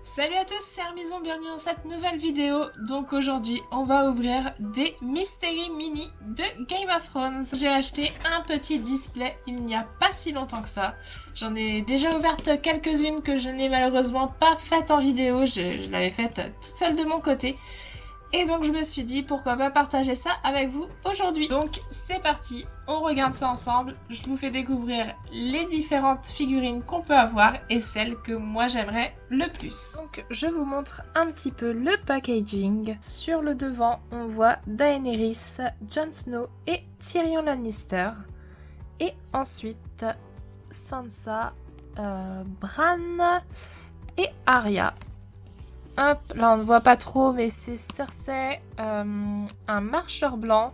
Salut à tous, c'est Armison, bienvenue dans cette nouvelle vidéo. Donc aujourd'hui, on va ouvrir des Mystery Mini de Game of Thrones. J'ai acheté un petit display il n'y a pas si longtemps que ça. J'en ai déjà ouvertes quelques-unes que je n'ai malheureusement pas faites en vidéo. Je l'avais faite toute seule de mon côté. Et donc je me suis dit pourquoi pas partager ça avec vous aujourd'hui. Donc c'est parti, on regarde ça ensemble. Je vous fais découvrir les différentes figurines qu'on peut avoir et celles que moi j'aimerais le plus. Donc je vous montre un petit peu le packaging. Sur le devant on voit Daenerys, Jon Snow et Tyrion Lannister. Et ensuite Sansa, Bran et Arya. Hop, là on ne voit pas trop, mais c'est Cersei, un marcheur blanc,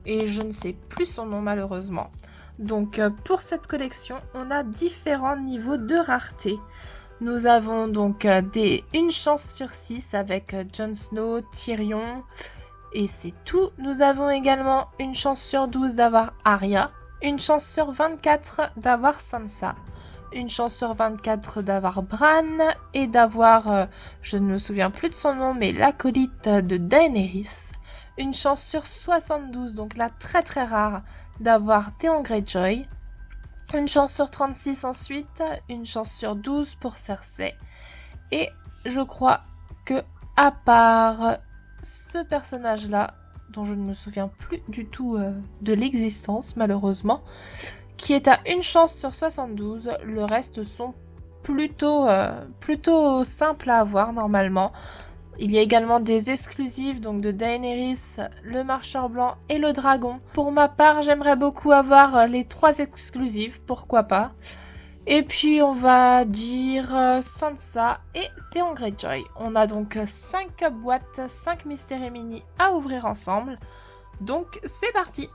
et je ne sais plus son nom malheureusement. Donc pour cette collection, on a différents niveaux de rareté. Nous avons donc une chance sur 6 avec Jon Snow, Tyrion, et c'est tout. Nous avons également une chance sur 12 d'avoir Arya, une chance sur 24 d'avoir Sansa. Une chance sur 24 d'avoir Bran et d'avoir, je ne me souviens plus de son nom, mais l'acolyte de Daenerys. Une chance sur 72, donc là très très rare, d'avoir Theon Greyjoy. Une chance sur 36 ensuite, une chance sur 12 pour Cersei. Et je crois que à part ce personnage-là, dont je ne me souviens plus du tout de l'existence malheureusement, qui est à une chance sur 72. Le reste sont plutôt simples à avoir normalement. Il y a également des exclusives, donc de Daenerys, le marcheur blanc et le dragon. Pour ma part, j'aimerais beaucoup avoir les 3 exclusives, pourquoi pas. Et puis on va dire Sansa et Theon Greyjoy. On a donc 5 boîtes, 5 Mystery Mini à ouvrir ensemble. Donc c'est parti.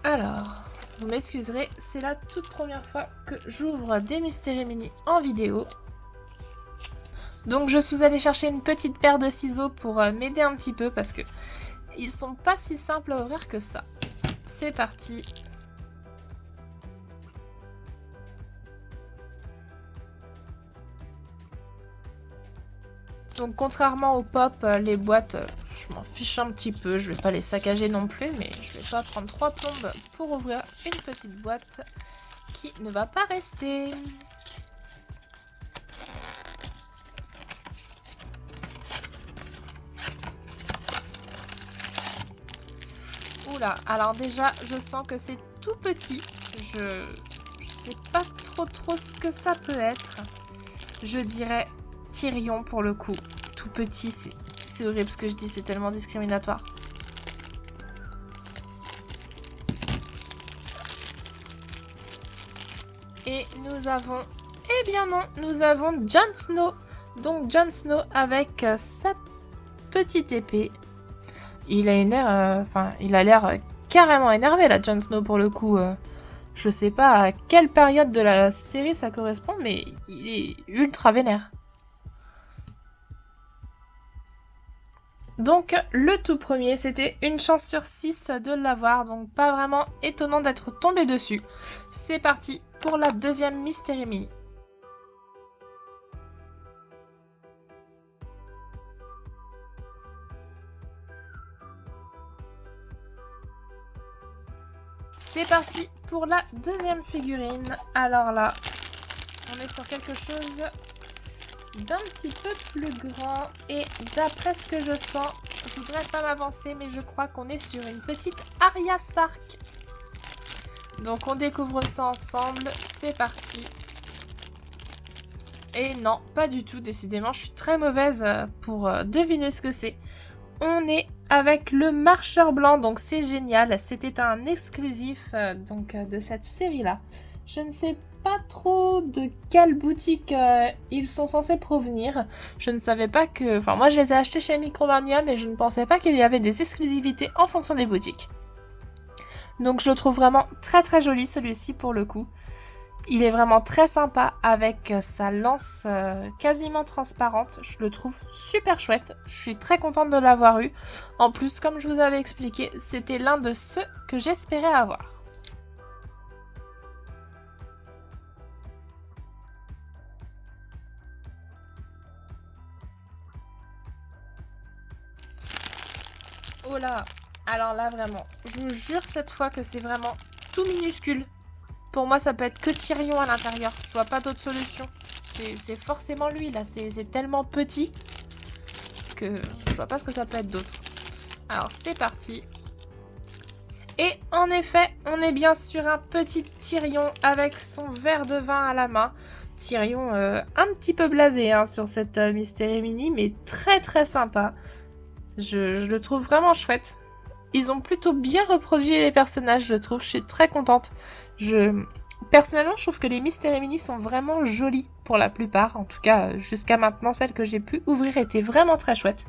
Alors, vous m'excuserez, c'est la toute première fois que j'ouvre des Mystery Mini en vidéo. Donc je suis allée chercher une petite paire de ciseaux pour m'aider un petit peu parce que ils sont pas si simples à ouvrir que ça. C'est parti. Donc contrairement au pop, les boîtes, je m'en fiche un petit peu, je vais pas les saccager non plus, mais je vais pas prendre 3 plombes pour ouvrir une petite boîte qui ne va pas rester. Oula, alors déjà je sens que c'est tout petit, je sais pas trop ce que ça peut être. Je dirais Tyrion pour le coup, tout petit, c'est horrible ce que je dis, c'est tellement discriminatoire. Et nous avons, eh bien non, nous avons Jon Snow. Donc Jon Snow avec sa petite épée. Il a une air, il a l'air carrément énervé là, Jon Snow pour le coup. Je sais pas à quelle période de la série ça correspond, mais il est ultra vénère. Donc le tout premier, c'était une chance sur 6 de l'avoir, donc pas vraiment étonnant d'être tombé dessus. C'est parti pour la deuxième Mystery Mini. C'est parti pour la deuxième figurine. Alors là, on est sur quelque chose d'un petit peu plus grand et d'après ce que je sens, je voudrais pas m'avancer mais je crois qu'on est sur une petite Arya Stark. Donc on découvre ça ensemble, c'est parti. Et non, pas du tout, décidément je suis très mauvaise pour deviner ce que c'est. On est avec le marcheur blanc, donc c'est génial, c'était un exclusif de cette série là. Je ne sais pas trop de quelle boutique ils sont censés provenir. Je ne savais pas que... Enfin moi je les ai achetés chez Micromania, mais je ne pensais pas qu'il y avait des exclusivités en fonction des boutiques. Donc je le trouve vraiment très joli celui-ci pour le coup. Il est vraiment très sympa avec sa lance quasiment transparente. Je le trouve super chouette. Je suis très contente de l'avoir eu. En plus, comme je vous avais expliqué, c'était l'un de ceux que j'espérais avoir. Oh là. Alors là, vraiment, je vous jure cette fois que c'est vraiment tout minuscule. Pour moi, ça peut être que Tyrion à l'intérieur. Je vois pas d'autre solution. C'est forcément lui, là. C'est tellement petit que je vois pas ce que ça peut être d'autre. Alors, c'est parti. Et en effet, on est bien sur un petit Tyrion avec son verre de vin à la main. Tyrion un petit peu blasé hein, sur cette Mystery Mini, mais très très sympa. Je le trouve vraiment chouette. Ils ont plutôt bien reproduit les personnages, je trouve. Je suis très contente. Personnellement, je trouve que les Mystery Mini sont vraiment jolies pour la plupart. En tout cas, jusqu'à maintenant, celles que j'ai pu ouvrir étaient vraiment très chouettes.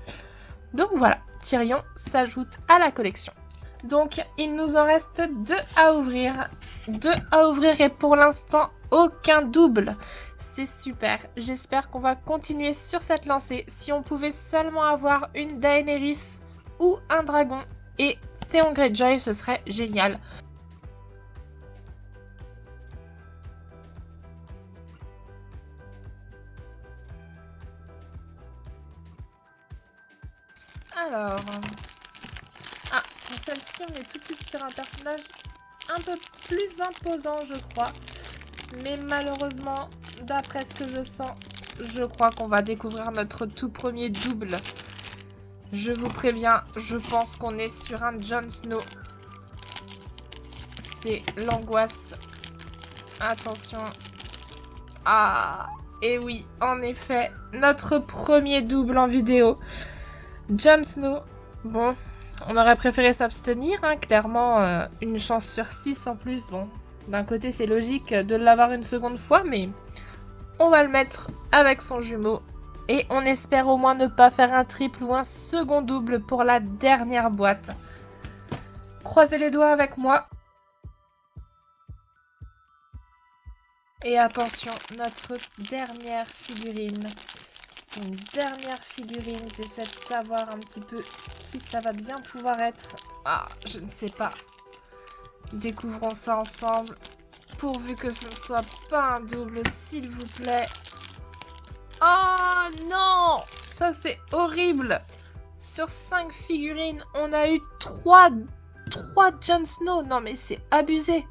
Donc voilà, Tyrion s'ajoute à la collection. Donc, il nous en reste 2 à ouvrir. 2 à ouvrir et pour l'instant, aucun double. C'est super. J'espère qu'on va continuer sur cette lancée. Si on pouvait seulement avoir une Daenerys ou un dragon et Theon Greyjoy, ce serait génial. Alors... Ah, pour celle-ci, on est tout de suite sur un personnage un peu plus imposant, je crois. Mais malheureusement, d'après ce que je sens, je crois qu'on va découvrir notre tout premier double. Je vous préviens, je pense qu'on est sur un Jon Snow. C'est l'angoisse. Attention. Ah, et oui, en effet, notre premier double en vidéo. Jon Snow. Bon, on aurait préféré s'abstenir, hein, clairement, une chance sur 6 en plus. Bon, d'un côté, c'est logique de l'avoir une seconde fois, mais on va le mettre avec son jumeau. Et on espère au moins ne pas faire un triple ou un second double pour la dernière boîte. Croisez les doigts avec moi. Et attention, notre dernière figurine. Une dernière figurine. J'essaie de savoir un petit peu qui ça va bien pouvoir être. Ah, je ne sais pas. Découvrons ça ensemble. Pourvu que ce ne soit pas un double, s'il vous plaît. Oh non! Ça, c'est horrible! Sur 5 figurines, on a eu 3 Jon Snow. Non, mais c'est abusé.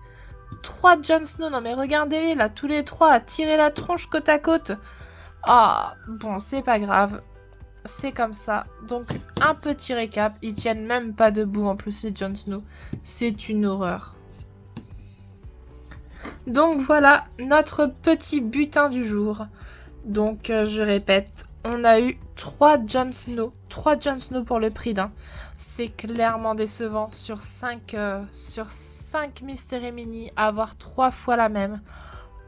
3 Jon Snow. Non, mais regardez-les, là, tous les 3 à tirer la tronche côte à côte. Ah, bon, c'est pas grave. C'est comme ça. Donc, un petit récap. Ils tiennent même pas debout, en plus, les Jon Snow. C'est une horreur. Donc, voilà notre petit butin du jour. Donc, je répète, on a eu 3 Jon Snow. 3 Jon Snow pour le prix d'un. C'est clairement décevant sur 5 Mystery Mini, avoir 3 fois la même.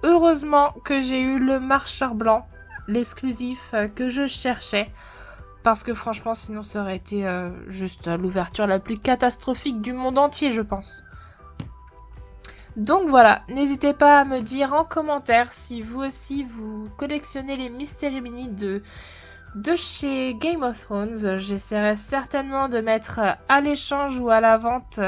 Heureusement que j'ai eu le marcheur blanc, l'exclusif que je cherchais. Parce que franchement, sinon ça aurait été juste l'ouverture la plus catastrophique du monde entier, je pense. Donc voilà, n'hésitez pas à me dire en commentaire si vous aussi vous collectionnez les Mystery Mini de chez Game of Thrones. J'essaierai certainement de mettre à l'échange ou à la vente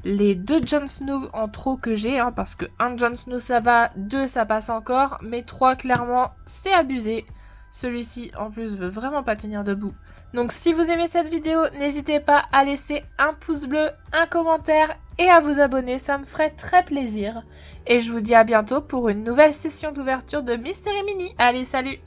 les 2 Jon Snow en trop que j'ai, hein, parce que 1 Jon Snow ça va, 2 ça passe encore, mais 3 clairement c'est abusé. Celui-ci en plus veut vraiment pas tenir debout. Donc si vous aimez cette vidéo, n'hésitez pas à laisser un pouce bleu, un commentaire et à vous abonner, ça me ferait très plaisir. Et je vous dis à bientôt pour une nouvelle session d'ouverture de Mystery Mini. Allez, salut!